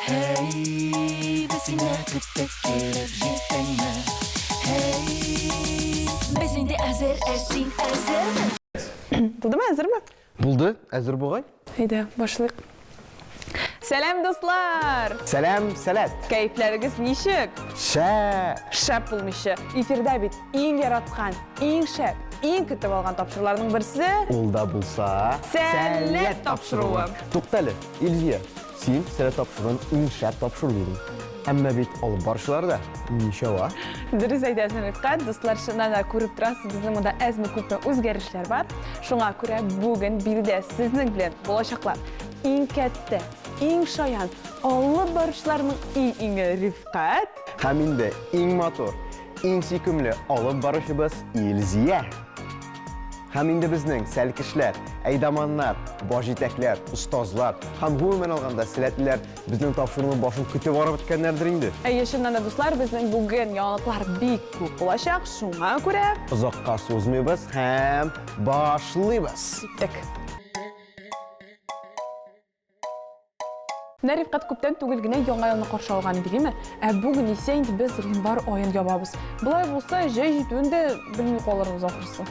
Hey, besine kıttık gelip gitme. Hey, besinde hazır esin hazır mı? Buldu mu, hazır mı? Buldu, hazır boğay. Haydi, başlayalım. Selam dostlar. Selam, salat. Keyifleriniz nişik? Şap bulmuşu. Efirde bit, en yaratkan, en şap, en kütüp algan tapşırılarının birisi... Olda bulsa... Salat tapşırığı. To'xtali, İlgiye. Sen salat tapşırığın en şap tapşırıldın. Ama bit alıp barışlar da nişe var. Dürüst aydaсын Rifkat, dostlar şundan da көріп тұрасыз, біздің мұнда әзмі көпі өзгерішлер бар. Шуңа көрә бүгін бірде сіздің білен болашақлар ең кәтті, ең шаян, алып барышларының ең Rifkat. Haminde en motor, en sükümlü alıp barışımız İlziye. Haminde bizning selkishlar, aydamanlar, bojitaklar, ustozlar, ham umuman olganda silatlilar bizning topshiriqni boshini kutib borib o'tganlardir endi. Шыннан да достар, біздің бүгін яңалыклар бик көп болашақ. Шуңа көрә Uzoqqa so'zmaymiz ham boshlaymiz. кеттік. Rifkat көптен түгел генә яңа елны каршы алган дигеме? Бүген исә инде без январь аен ябабыз. Булай булса, җәй җитүен дә белми калырбыз ахырсы.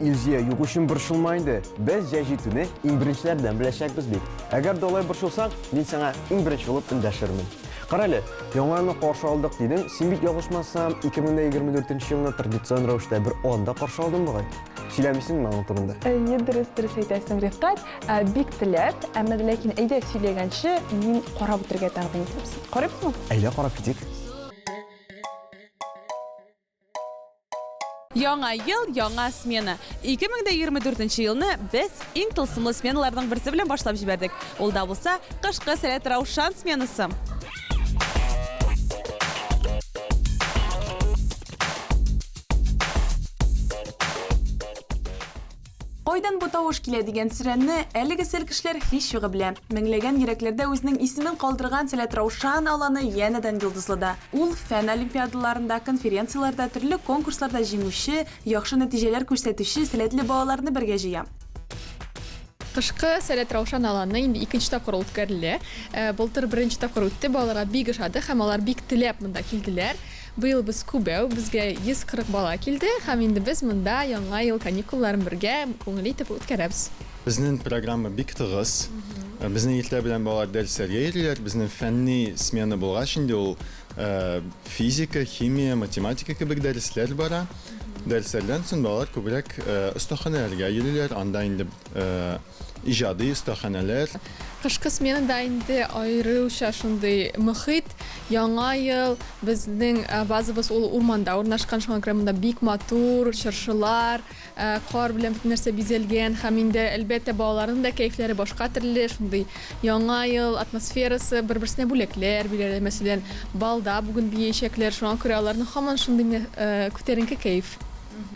İlziye, yo'qishim birshilmaydi. Biz jajituni eng birinchilardan bilashakmiz bek. Agar dolay birshilsang, men sana eng birinchi bo'lib undashirman. Qarali, yangi yilni qarshi oldik deding. Sen bit yog'ishmasam 2024-yilni traditsion ravishda bir onda qarshi oldim bo'g'ay. Сөйләмисең мен турында. Дөрес әйтәсең, Рифкат. Бик теләп, әмма ләкин әйдә сөйләгәнче мин карап үтәргә тәкъдим итәм. Карыйсызмы? Әйлә карап китик. Яңа ел, яңа смена. 2024 елны без иң тылсымлы сменаларның берсе белән башлап җибәрдек. Ул да булса, кышкы сәләт Раушан сменасы. Қойдан бұ тауыш келе деген сірәнні әлігі сәлкішлер хиш юғы біле. Меңлеген еректерді өзінің исімен қалдырған Сәләт Раушан аланы янәдән йылдызлыда. Ул фән олимпиадаларында, конференцияларда, түрлі конкурсларда жеңүші, яхшы нәтижелер күрсәтүші сәләтле балаларны бергә җыя. Кышкы Сәләт Раушан аланы инде икенче тапкыр үткәрелә. Былтыр беренче тапкыр үтте, балаларга бик ошады һәм алар бик теләп монда килделәр. Быел без күбәү, безгә 140 бала килде һәм инде без монда яңа ел каникулларын бергә күңел итеп үткәрәбез. Безнең программа бик тыгыз. Безнең итләр белән балалар дәресләргә йөриләр. Безнең фәнни смена булгач инде ул физика, химия, математика кебек дәресләр бара. Дәресләрдән соң балалар күбрәк остаханәләргә йөриләр. Анда инде иҗади остаханәләр. Кышкы сменада инде аеруча шундый мөхит, яңа ел, безнең базабыз ул урманда урнашкан, шуңа күрә монда бик матур, чыршылар, кар белән бит нәрсә бизәлгән һәм инде әлбәттә балаларның да кәйфләре башка төрле, шундый яңа ел атмосферасы бер-берсенә бүләкләр бирәләр, мәсәлән, балда бүген биячәкләр, шуңа күрә аларның һаман шундый күтәренке кәйф.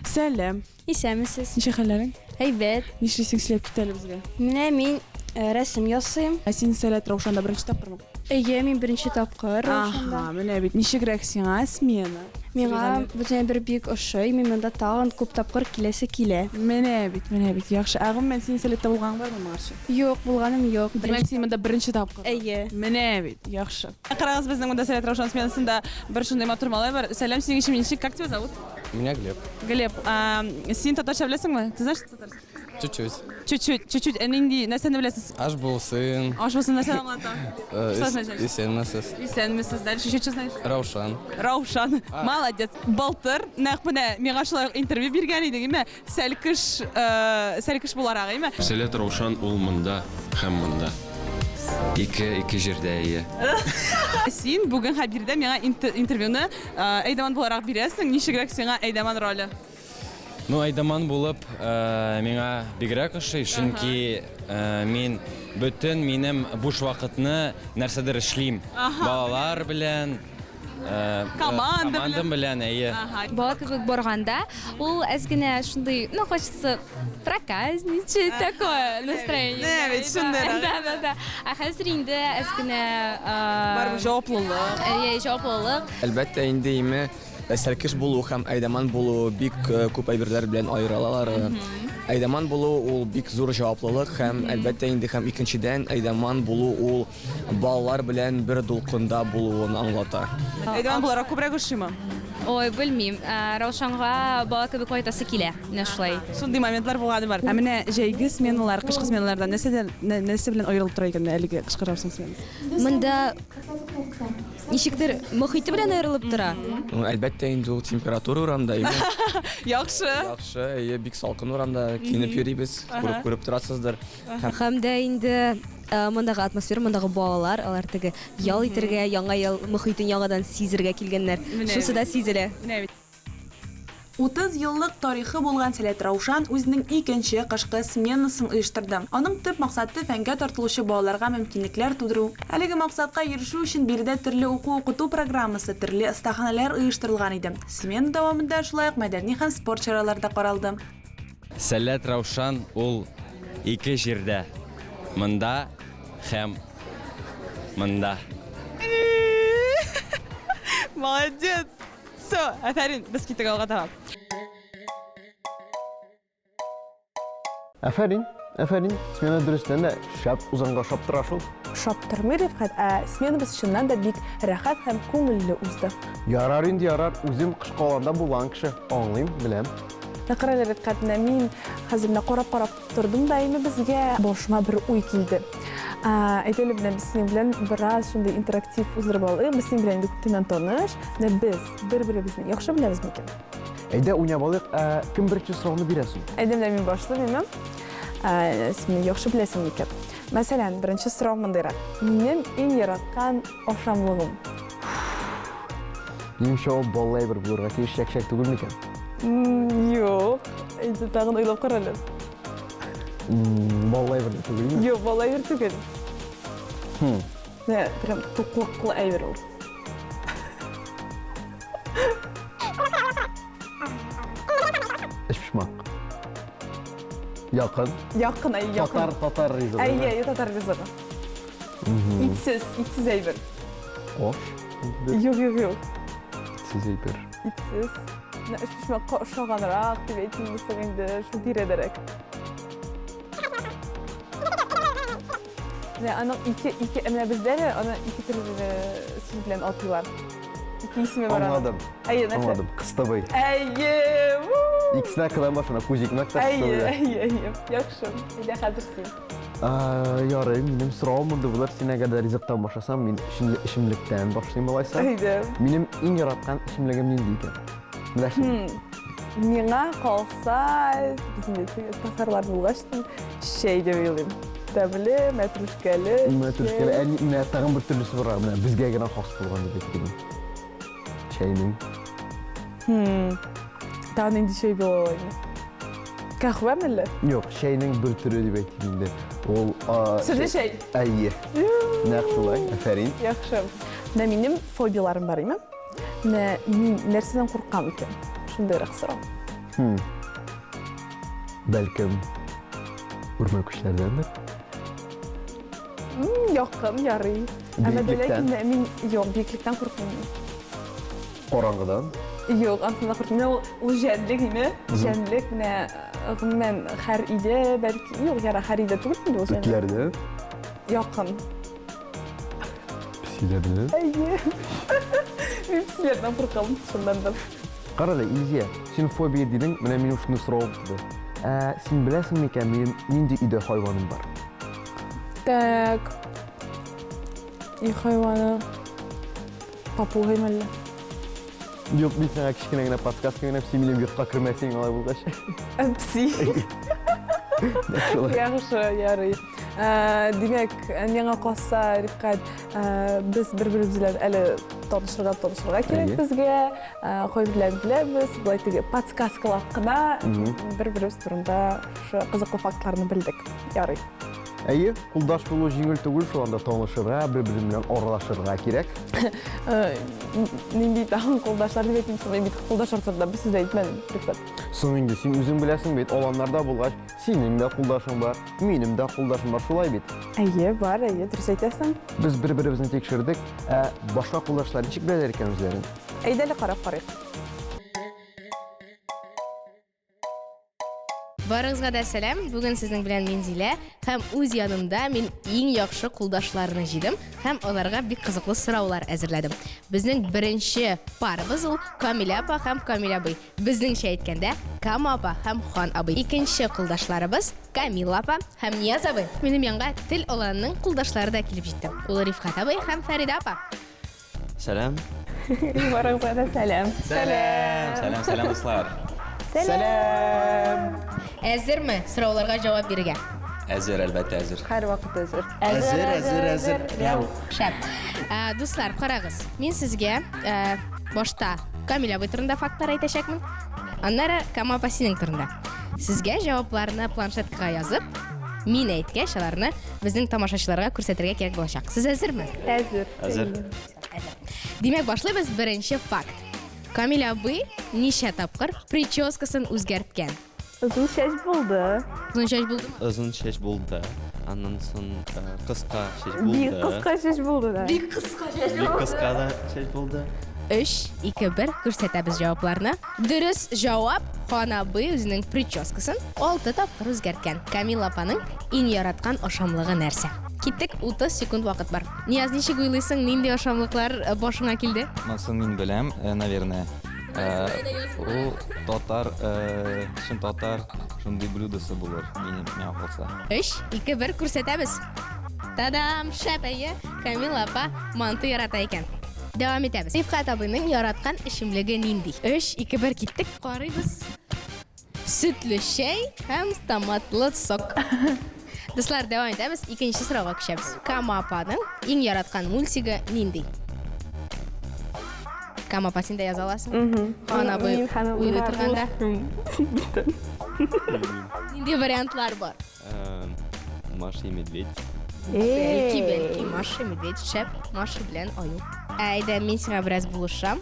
Сәлам. Исәмсез. Ничә хәлләрең? Әйбәт. Нишлисең сөйләп китәле безгә? Менә мин рәсем ясыйм. Син Сәләт Раушанда беренче тапкырмы? Әйе, мин беренче тапкыр Раушанда. Менә бит ничегрәк сиңа смена? Миңа бүтән бер бик ошый, мин монда тагын күп тапкыр киләсе килә. Менә бит, яхшы. Агым син Сәләттә булган бармы маршы? Юк, булганым юк. Димәк, син монда беренче тапкыр. Әйе. Менә бит, яхшы. Карагыз, безнең монда Сәләт Раушан сменасында бер шундый матур малай бар. Сәлам, синең исемең ничек? Как тебя зовут? Меня Глеб. Глеб, син татарча беләсеңме? Ты знаешь татарский? Чуть-чуть. Нинди нәрсәне беләсез? Аш булсын. Аш булсын нәрсә аңлата? Что означает? Исәнмесез. Исәнмесез. Дальше что знаешь? Раушан. Раушан. Молодец. Былтыр нәкъ менә миңа шулай интервью биргән идең, име? Сәлкеш буларак, име? Сәләт Раушан ул монда һәм монда. Ике җирдә ие. Син бүген Хәбирдә миңа интервьюны Әйдәман буларак бирәсең. Ничегрәк сиңа Әйдәман роле? Ну, Айдаман булып, миңа бигрәк ошый, чөнки мин бөтен минем буш вакытны нәрсәдер эшлим. Балалар белән, команда белән, әйе. Бала кебек барганда, ул әзгенә шундый, ну, хочется проказничать, такое настроение. Ведь шундый. Да. Хәзер инде әзгенә бар җаваплылык. Җаваплылык. Әлбәттә инде име сәлкеш булу һәм айдаман булу бик күп әйберләр белән аерылалар. Айдаман булу ул бик зур җаваплылык һәм әлбәттә инде һәм икенчедән айдаман булу ул балалар белән бер дулкында булуын аңлата. Айдаман буларак күбрәк ошыймы? Ой, белмим. Раушанга бала кебек кайтасы килә. Менә шулай. Шундый моментлар булганы бар. Ә менә җәйге сменалар, кышкы сменалардан нәрсә белән аерылып тора икән әлеге кышкы Раушан сменасы? Монда ничектер мөхите белән аерылып тора. Әлбәттә инде ул температура урамда. Яхшы. Яхшы, бик салкын урамда киенеп йөрибез. Күреп торасыздыр. Һәм дә инде мондагы атмосфера, мондагы балалар, алар теге ял итәргә, яңа ел мөхитен яңадан сизергә килгәннәр. Шусы да сизелә. 30 еллык тарихы булган Сәләт Раушан үзенең икенче кышкы сменасын оештырды. Аның төп максаты фәнгә тартылучы балаларга мөмкинлекләр тудыру. Әлеге максатка ирешү өчен биредә төрле уку-укыту программасы, төрле остаханәләр оештырылган иде. Смена дәвамында шулай ук мәдәни һәм спорт чаралары да каралды. Сәләт Раушан ул ике җирдә. Монда һәм монда. Молодец. Все, афәрин, без китек алга таба. Афәрин, смена дөрестән дә шәп узанга шап тора шул. Шаптырмый Рифкат, смена без чыннан да бик рәхәт һәм күңелле узды. Ярар инде ярар, үзем кышкы аланда булган кеше, аңлыйм, беләм. Нәкърәләр Рифкат, мин хәзер карап тордым да инде безгә башыма бер уй килде. Әйтеле белән бераз шундый интерактив уздырып алыйк. Без синең белән күптән таныш, без бер-беребезне яхшы беләбез микән? Әйдә уйнап алыйк, кем беренче сорауны бирәсең? Әйдәм дә мин башлыйм. Син яхшы беләсең микән? Мәсәлән, беренче сорау мондайрак. Минем иң яраткан ашамлыгым. Нимчә ул баллай бер булырга тиеш шәк түгел микән? Юк. Әйдә тагын уйлап карале. Баллай бер түгел. Юк, баллай бер түгел. Нә, прям туклыклы әйбер ул. Эшпишмак. Якын. Якын, якын. Татар ризыгы. Әйе, татар ризыгы. Итсез әйбер. Ош. Юк. Итсез әйбер. Итсез. Нә, эшпишмак шаганрак дип әйтмәсәң инде, шул тирәдәрәк. Нә, аның ике менә бездә аны ике төрле сүз белән атыйлар. Ике исеме бар. Аңладым. Әйе, нәрсә? Аңладым. Кыстыбый. Әйе. Икесенә кылам башына күзик мәктәп Әйе. Яхшы. Әйдә хәзер син. Ярый, минем сорауым монда булыр. Син әгәр дә ризыктан башласам, мин эчемлектән башлыйм алайса. Әйдә. Минем иң яраткан эчемлегем нинди икән? Беләсең? Миңа калса, безнең татарлар булгач, чәй дип уйлыйм. Тәмле, мәтрүшкәле. Мәтрүшкәле, менә тагын бер төрлесе бар. Менә безгә генә хас булган дип әйтәм. Чәйнең. Тагын инде чәй була. Кахвәме әллә? Юк, чәйнең бер төре дип әйтәм инде. Ул Сүзле чәй. Әйе. Нәкъ шулай, афәрин. Яхшы. Менә минем фобияларым бар име? Менә мин нәрсәдән куркам икән? Шундый сорау. Бәлкем үрмә көчләрдәндер. Якын, ярый. Әмма ләкин мин биеклектән куркмыйм. Караңгыдан? Юк, антына куркмыйм. Ул җәнлек име? Җәнлек менә гомумән һәр өйдә, бәлки, юк, яра һәр өйдә түгел инде ул җәнлек. Битләрдә? Якын. Писиләрдә? Әйе. Мин писиләрдән куркам, шундан да. Карале, Илзия, син фобия дидең, менә мин шуны сорау булды. Син беләсең микән, минем нинди өйдә хайваным бар? Так. И хайваны. Папуга мәллә. Юк, мин сиңа кичкенә генә подсказка генә син минем йортка кермәсәң алай булгач. Пси. Яхшы, ярый. Димәк, миңа калса, Рифкат, без бер-беребез белән әле танышырга кирәк безгә. Кай белән беләбез, булай теге подсказкалар кына бер-беребез турында шу кызыклы фактларны белдек. Ярый. Әйе, кулдаш булу җиңел түгел, шул анда танышырга, бер-бер белән аралашырга кирәк. Нинди тагын кулдашлар дип әйтәм, бит кулдашлар турында без сүз әйтмәдем, Рифкат. Соң инде син үзең беләсең бит, аланнарда булгач, синең дә кулдашың бар, минем дә кулдашым бар, шулай бит. Әйе, бар, әйе, дөрес әйтәсең. Без бер-беребезне тикшердек, башка кулдашлар ничек беләләр икән үзләрен? Әйдәле карап карыйк. Барыгызга да сәлам. Бүген сезнең белән мин Зилә һәм үз янымда мин иң яхшы кулдашларны җыйдым һәм аларга бик кызыклы сораулар әзерләдем. Безнең беренче парыбыз ул Камиля апа һәм Камил абый. Безнеңчә әйткәндә, Кама апа һәм Хан абый. Икенче кулдашларыбыз Камил апа һәм Нияз абый. Минем янга тел аланның кулдашлары да килеп җитте. Ул Рифкат абый һәм Фәрида апа. Сәлам. Барыгызга да сәлам. Сәлам дуслар. Сәлам! Әзерме сорауларга җавап бирергә? Әзер, әлбәттә әзер. Һәрвакыт әзер. Әзер. Шәп. Дуслар, карагыз. Мин сезгә башта Камил абый турында фактлар әйтәчәкмен. Аннары Кама апа синең турында. Сезгә җавапларны планшеткага язып, мин әйткәч, аларны безнең тамашачыларга күрсәтергә кирәк булачак. Сез әзерме? Әзер. Димәк, башлыйбыз. Беренче факт. Камил абый ничә тапкыр прическасын үзгәрткән? Узун чәч булды. Узун чәч булдымы? Озын чәч булды. Аннан соң кыска чәч булды. чәч булды да. Бик кыска чәч. Бик кыска да чәч булды. 3, 2, 1 күрсәтәбез җавапларны. Дөрес җавап: Хан абый үзенең прическасын 6 тапкыр үзгәрткән. Камил апаның иң яраткан ашамлыгы нәрсә? Киттек, 30 секунд вакыт бар. Нияз, ничек уйлыйсың, нинди ашамлыклар башыңа килде? Монысын мин беләм, наверное. Ул татар, шундый блюдосы булыр, миңа калса. 3, 2, 1 күрсәтәбез. Тадам, шәпәйе, Камил апа манты ярата икән. Дәвам итәбез. Рифкат абыйның яраткан эчемлеге нинди? 3, 2, 1 киттек, карыйбыз. Сөтле чәй һәм томатлы сок. Дуслар, дәвам итәбез. Икенче сорауга күчәбез. Кама апаның иң яраткан мультигы нинди? Кама апа, син дә яза аласың? Хан абый уйлый торганда. Нинди вариантлар бар? Маша и медведь. Бәлки, Маша, медведь, шәп, Маша белән аю. Әйдә, мин сиңа бераз булышам.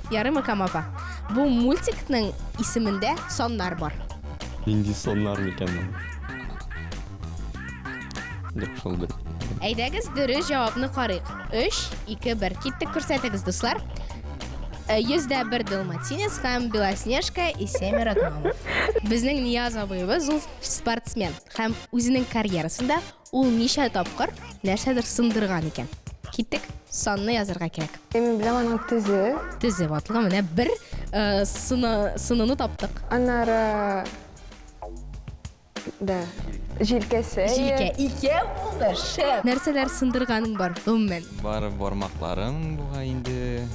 Ярымы, Кама апа? Бу мультикның исемендә соннар бар. Нинди соннар микән? Дип шул бит. Әйдәгез, дөрес җавапны карыйк. 3, 2, 1 киттек, күрсәтегез, дуслар. 101 Далматинец һәм Белоснежка и 7 гномов. Безнең Нияз абыебыз ул спортсмен һәм үзенең карьерасында ул ничә тапкыр нәрсәдер сындырган икән. Киттек, санны язырга кирәк. Мин беләм аның төзе. Төзе ватлыгы менә бер сыныны таптык. Аннары да, җилкәсе. Җилкә 2 булды, шәп. Нәрсәләр сындырганың бар, гомумән? Бар бармакларым буга инде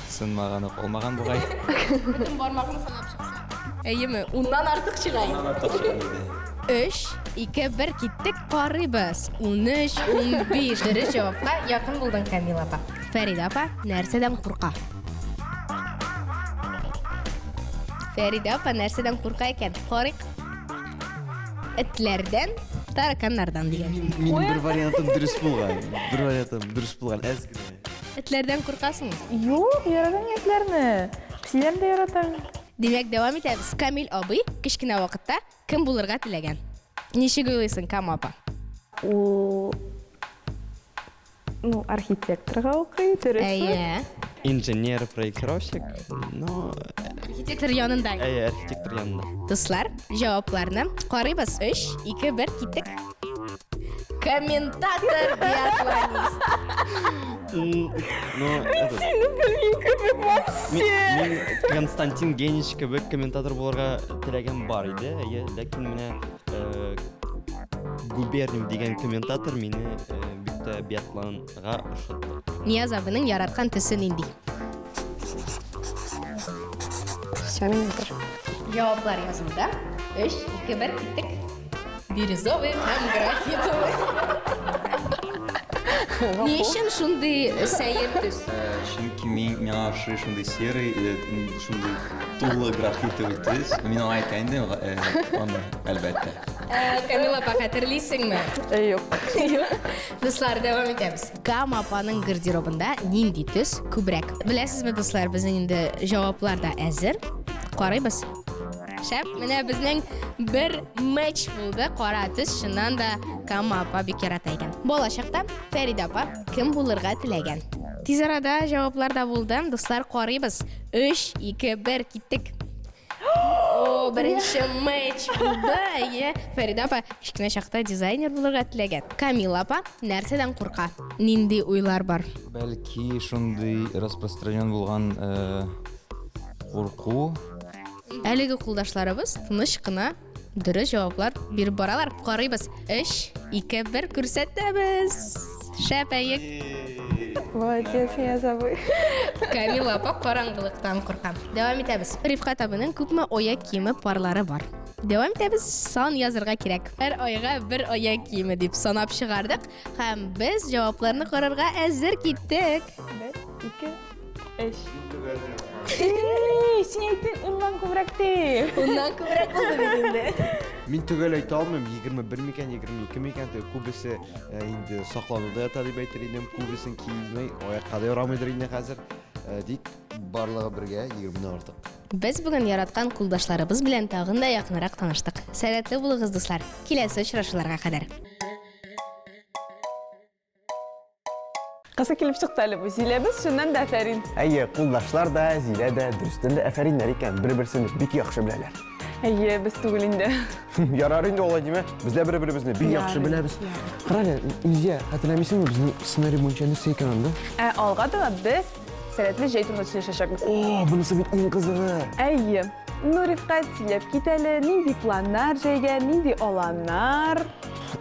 сынмаганы калмаган бугай. Бөтен бармагын санап чыкса. Әйеме, уннан артык чыгай. 3, 2, 1 киттек, карыйбыз. 13, 15. Дөрес җавапка якын булдың, Камил апа. Фәрида апа нәрсәдән курка? Фәрида апа нәрсәдән курка икән? Карыйк. Этләрдән, тараканнардан дигән. Минем бер вариантым дөрес булган. Әзгә. Этләрдән куркасың? Юк, яратам этләрне. Псиләрне дә яратам. Димәк, дәвам итәбез. Камил абый кичкенә вакытта кем булырга теләгән? Ничек уйлыйсың, Кама апа? Архитекторга укый, дөрес. Әйе. Инженер, проектировщик. Архитектор янында. Архитектор янында. Дуслар, җавапларны карыйбыз. 3, 2, 1 киттек. Комментатор биатлонист. Мин Константин Генич кебек комментатор булырга теләгән бар иде, ләкин менә Губерниев дигән комментатор мине бик тә биатлонга ошатты. Нияз абының яраткан төсе нинди? Җаваплар язылды. 3, 2, 1 киттек. Бирюзовый һәм графитовый. Ни өчен шундый сәер төс? Чөнки миңа шундый серый, шундый тулы графитовый төс. Мин аңа әйткән идем, аны әлбәттә. Камил апа, хәтерлисеңме? Юк. Дуслар, дәвам итәбез. Кама апаның гардеробында нинди төс күбрәк? Беләсезме, дуслар, безнең инде җаваплар да әзер. Карыйбыз. Шәп, менә безнең бер матч булды. Кара төс, шуннан да Кама апа бик ярата икән. Балачакта Фәрида апа кем булырга теләгән? Тиз арада җаваплар да булды. Дуслар, карыйбыз. 3, 2, 1 киттек. О, беренче матч булды. Фәрида апа, кичкенә чакта дизайнер булырга теләгән. Камила апа, нәрсәдән курка? Нинди уйлар бар? Бәлки шундый распространен булган курку. Әлеге кулдашларыбыз тыныч кына дөрес җаваплар биреп баралар. Карыйбыз. 3, 2, 1 күрсәтәбез. Шәпәек. Молодец, я забыл. Камила апа караңгылыктан курка. Дәвам итәбез. Рифкат абының күпме аяк киеме парлары бар? Дәвам итәбез. Сан язырга кирәк. Һәр айга бер аяк киеме дип санап чыгардык һәм без җавапларны карарга әзер киттек. 1, 2, 3. Син әйттең, уннан күбрәк ти. Уннан күбрәк булды бит инде. Мин түгел әйтә алмыйм, 21 микән, 22 микән, күбесе инде саклануда ята дип әйтер идем, күбесен киелмәй, аякка да ярамыйдыр инде хәзер. Дик барлыгы бергә 20-дән артык. Без бүген яраткан кулдашларыбыз белән тагын да якынрак таныштык. Сәләтле булыгыз, дуслар. Киләсе очрашуларга кадәр. Кыса килеп чыкты әле бу сөйләбез, шуннан да афәрин. Әйе, кулдашлар да, Зилә дә, дөрестән дә афәриннәр икән, бер-берсен бик яхшы беләләр. Әйе, без түгел инде. Ярар инде алай диме? Бездә бер-беребезне бик яхшы беләбез. Карале, Илзия, хәтерләмисеңме безнең сценарий буенча нәрсә икән анда? Алга да без сәләтле җәй турында сөйләшәчәкбез. О, бунысы бит иң кызыгы. Әйе. Рифкат сөйләп кит әле, нинди планнар җәйгә, нинди аланнар?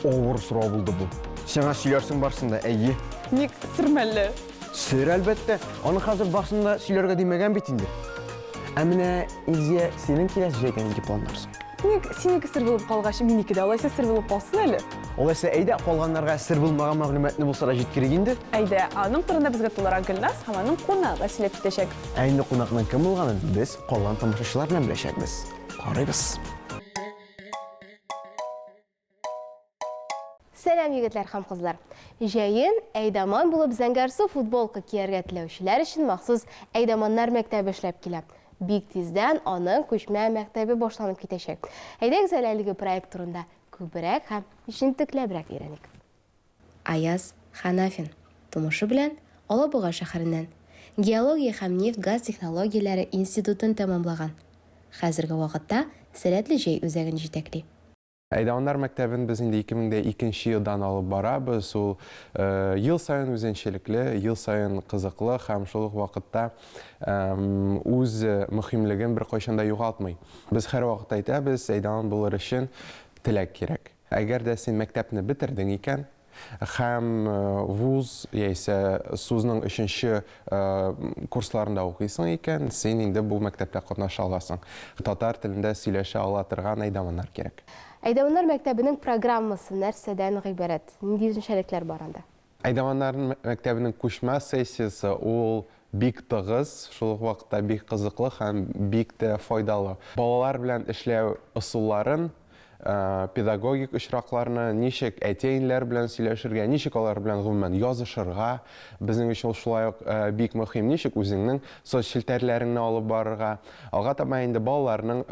Авыр сорау булды бу. Сиңа сөйләрсең барсында, әйе. Ник сөрмәле? Сер әлбәттә. Аны хәзер барсында сөйләргә димәгән бит инде. Ә менә Илзия, синең киләсе җәйгә нинди планнарсың? Ник синеке сер булып калгач, минеке дә алайса сер булып калсын әле. Алайса әйдә калганнарга сер булмаган мәгълүматны булса да җиткерик инде. Әйдә, аның турында безгә тулырак Гөлназ һәм аның кунагы сөйләп китәчәк. Ә инде кунакның кем булганын без калган тамашачылар белән беләчәкбез. Карыйбыз. Сәлам егетләр һәм кызлар. Җәен Әйдаман булып зәңгәрсу футболка кияргә теләүчеләр өчен махсус Әйдаманнар мәктәбе эшләп килә. Бик тиздән аның күчмә мәктәбе башланып китәчәк. Әйдәгез әлеге проект турында күбрәк һәм җентекләбрәк өйрәник. Аяз Ханафин тумышы белән Алабуга шәһәреннән геология һәм нефть-газ технологияләре институтын тәмамлаган. Хәзерге вакытта сәләтле җәй үзәген җитәкли. Әйдаманнар мәктәбен без инде 2002 елдан алып барабыз. Ул ел сайын үзенчәлекле, ел сайын кызыклы һәм шул ук вакытта үз мөһимлеген бер кайчан да югалтмый. Без һәр вакыт әйтәбез, Әйдаман булыр өчен теләк кирәк. Әгәр дә син мәктәпне бетердең икән, һәм вуз яисә СУЗның 3нче курсларында укыйсың икән, син инде бу мәктәптә катнаша аласың. Татар телендә сөйләшә ала торган Әйдаманнар кирәк. Әйдаманнар мәктәбенең программасы нәрсәдән гыйбарәт? Нинди үзенчәлекләр бар анда? Әйдаманнар мәктәбенең күчмә сессиясе ул бик тыгыз, шул ук вакытта бик кызыклы һәм бик тә файдалы. Балалар белән эшләү ысулларын, педагогик очракларны, ничек әтәйнләр белән сөйләшергә, ничек алар белән гомумән язышырга, безнең өчен шулай ук бик мөһим, ничек үзеңнең соцчелтәрләреңне алып барырга. Алга таба инде балаларның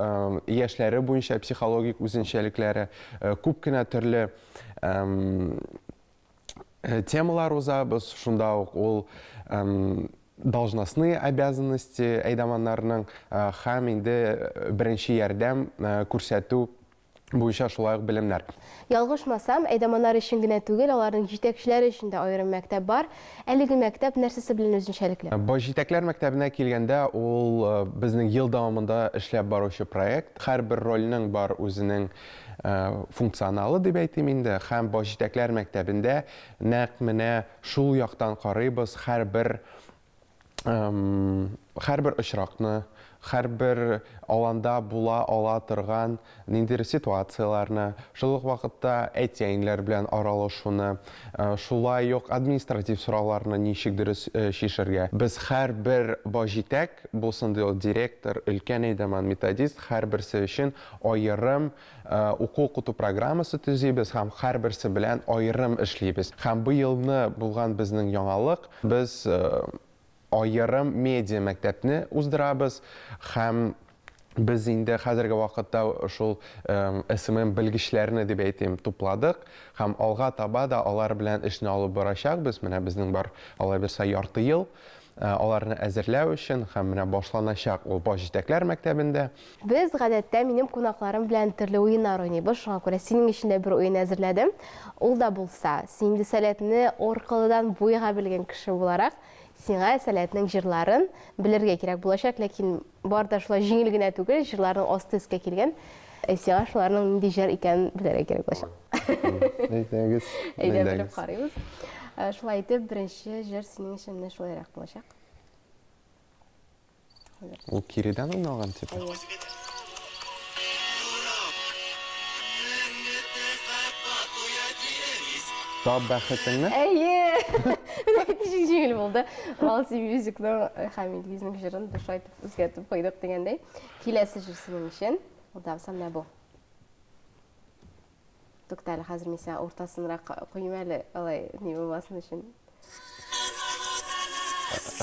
яшьләре буенча психологик үзенчәлекләре, күп кенә төрле темалар узабыз, шунда ук ул должностные обязанности Әйдаманнарның һәм инде беренче ярдәм күрсәтү буенча шулай ук белемнәр. Ялгышмасам, Әйдаманнар өчен генә түгел, аларның җитәкчеләре өчен дә аерым мәктәп бар. Әлеге мәктәп нәрсәсе белән үзенчәлекле? Бу җитәкләр мәктәбенә килгәндә, ул безнең ел дәвамында эшләп баручы проект. Һәрбер рольнең бар үзенең функционалы дип әйтим инде. Һәм бу җитәкләр мәктәбендә нәкъ менә шул яктан карыйбыз, һәрбер очракны, һәрбер аланда була ала торган ниндидер ситуацияларны, шул ук вакытта әтәйнләр белән аралашуны, шулай ук административ сорауларны ничек дөрес чишергә. Без һәрбер җитәк, булсын ди директор, өлкән Әйдаман методист, һәрберсе өчен аерым уку-укыту программасы төзибез һәм һәрберсе белән аерым эшлибез. Һәм бу елны булган безнең яңалык, без аерым медиа мәктәпне уздырабыз һәм без инде хәзерге вакытта шул СММ белгечләрне дип әйтим тупладык һәм алга таба да алар белән эшне алып барачакбыз. Менә безнең бар алай булса ярты ел. аларны әзерләү өчен һәм менә башланачак ул баш җитәкләр мәктәбендә. Без гадәттә минем кунакларым белән төрле уеннар уйныйбыз. Шуңа күрә синең өчен дә бер уен әзерләдем. Ул да булса, син инде сәләтне аркылыдан буйга белгән кеше буларак, сиңа сәләтнең җырларын белергә кирәк булачак, ләкин бар да шулай җиңел генә түгел, җырларның асты өскә килгән. Сиңа шуларның нинди җыр икәнен белергә кирәк булачак. Әйтегез. Әйдә белеп карыйбыз. Шулай итеп, беренче җыр синең өчен менә шулайрак булачак. Ул киридән уйналган типа. Тап бәхетеңне? Әйе! Нәтиҗә җиңел булды. Алсы мюзикның һәм Илгизнең җырын бер шайтып үзгәртеп куйдык дигәндәй. Киләсе җыр синең өчен. Ул да самна бу. Туктале, хәзер мин сиңа уртасынрак куйм әле, алай ни булмасын өчен.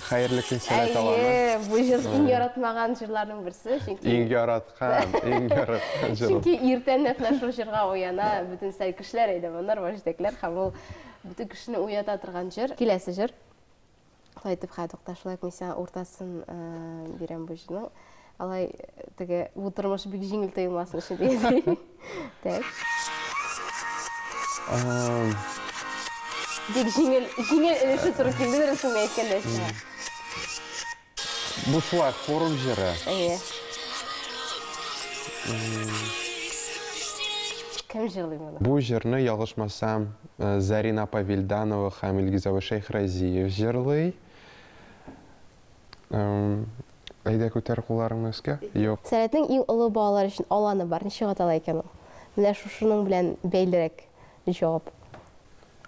Хәерле көн сәләт аланы. Әйе, бу җыр иң яратмаган җырларның берсе, чөнки Иң яраткан җыр. Чөнки иртән нәкъ шул җырга уяна бөтен сәл кешеләр, әйдәманнар, ваҗитәкләр һәм ул бөтен кешене уята торган җыр. Киләсе җыр. Шулай итеп, хәтта шулай мин сиңа уртасын бирәм бу җырның. Алай теге бу тормыш бик җиңел тоелмасын өчен дигәндәй. Так. Бик җиңел өлеше туры килде дөресен әйткәндә сиңа. Бу шулай форум җыры. Әйе. Кем җырлый моны? Бу җырны ялгышмасам Зарина Павильданова һәм Илгизова Шейхразиев җырлый. Әйдә күтәр кулларыңны өскә. Юк. Сәләтнең иң олы балалар өчен аланы бар. Ничек атала икән ул? Менә шушының белән бәйлерәк җавап.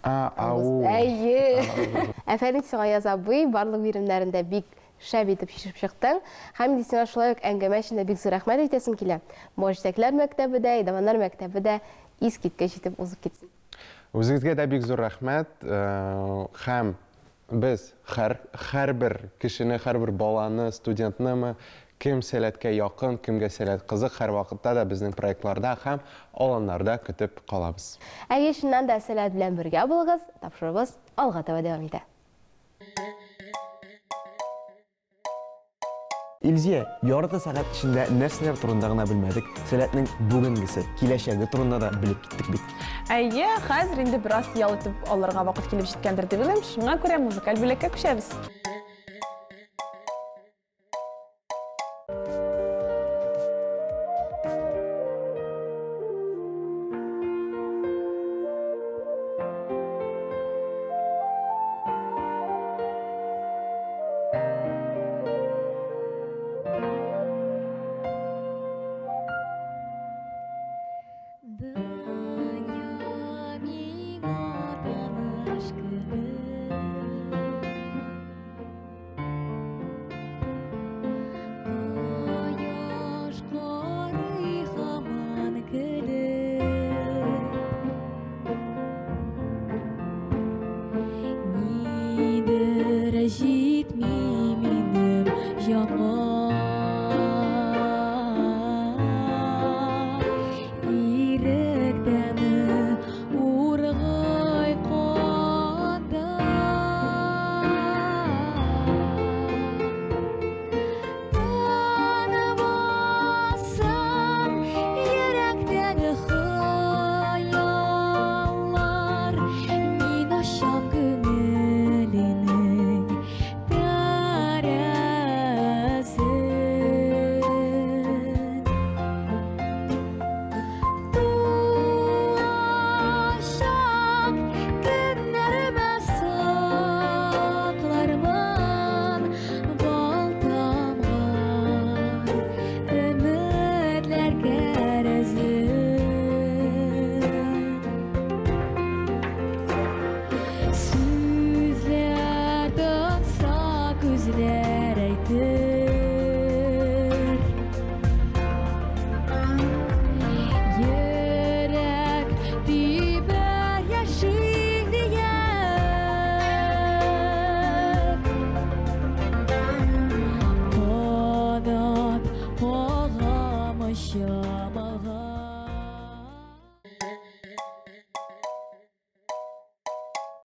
Әйе. Әфәнди Сыгаяз абый барлык биремнәрендә бик шәп итеп чишеп чыктың. Һәм сиңа шулай ук әңгәмә өчен бик зур рәхмәт әйтәсем килә. Мөҗтәкләр мәктәбендә, Идаманнар мәктәбендә искиткеч итеп узып китсен. Үзегезгә дә бик зур рәхмәт. Һәм без һәрбер кешене, һәрбер баланы, студентны кем сәләткә якын, кемгә сәләт кызык, һәр вакытта да безнең проектларда һәм аланнарда көтеп калабыз. Әгәр шуннан да сәләт белән бергә булыгыз, тапшырыбыз алга таба дәвам итә. Илзия, ярты сәгать эчендә нәрсәләр турында гына белмәдек, сәләтнең бүгенгесе, киләчәге турында да белеп киттек бит. Әйе, хәзер инде бераз ял итеп алырга вакыт килеп җиткәндер дип уйлыйм. Шуңа күрә музыкаль бүлеккә күчәбез.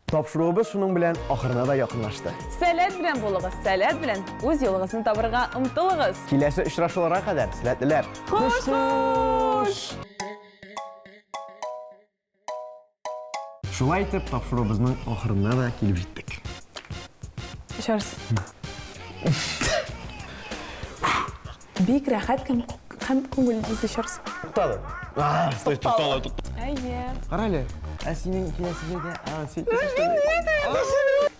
Тапшыруыбыз шуның белән ахырына да якынлашты. Сәләт белән булыгыз, сәләт белән үз юлыгызны табырга омтылыгыз. Киләсе очрашуларга кадәр сәләтлеләр. Хуш! Шулай итеп, тапшыруыбызның ахырына да килеп җиттек. Ишарс. Бик рәхәт һәм күңелле ишарс. Туктады. Стой, туктала. Әйе. Кара әле, синең киләсегә дә, син.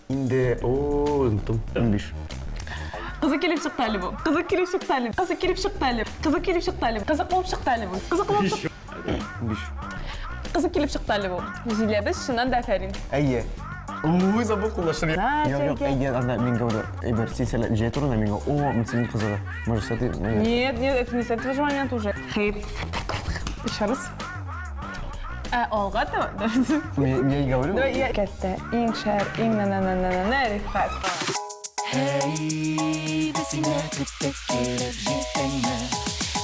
Инде, унтум, 15. Кызы килеп чыкты әле бу. Кызы килеп чыкты әле. Кызы килеп чыкты әле. Кызы килеп чыкты әле. Кызык булып чыкты әле бу. Кызык булып чыкты. 15. Кызы килеп чыкты әле бу. Җиләбез шуннан да фәрин. Әйе. Ой, забыл куллашыр. Yok, әйе, ана мин говорю, бер сесәле җәй турында мин о, мин кызыгы. Может, ты? Нет, это не с этого же момента уже. Хейп. Еще раз. Алга да? Я говорю. Давай я. Кәттә, иң шәр, иң на рифат. Hey, biz yine kıttık gelip jitengme.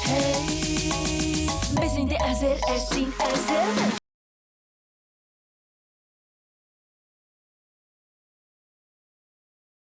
Hey, biz indi hazır, esin hazır mı?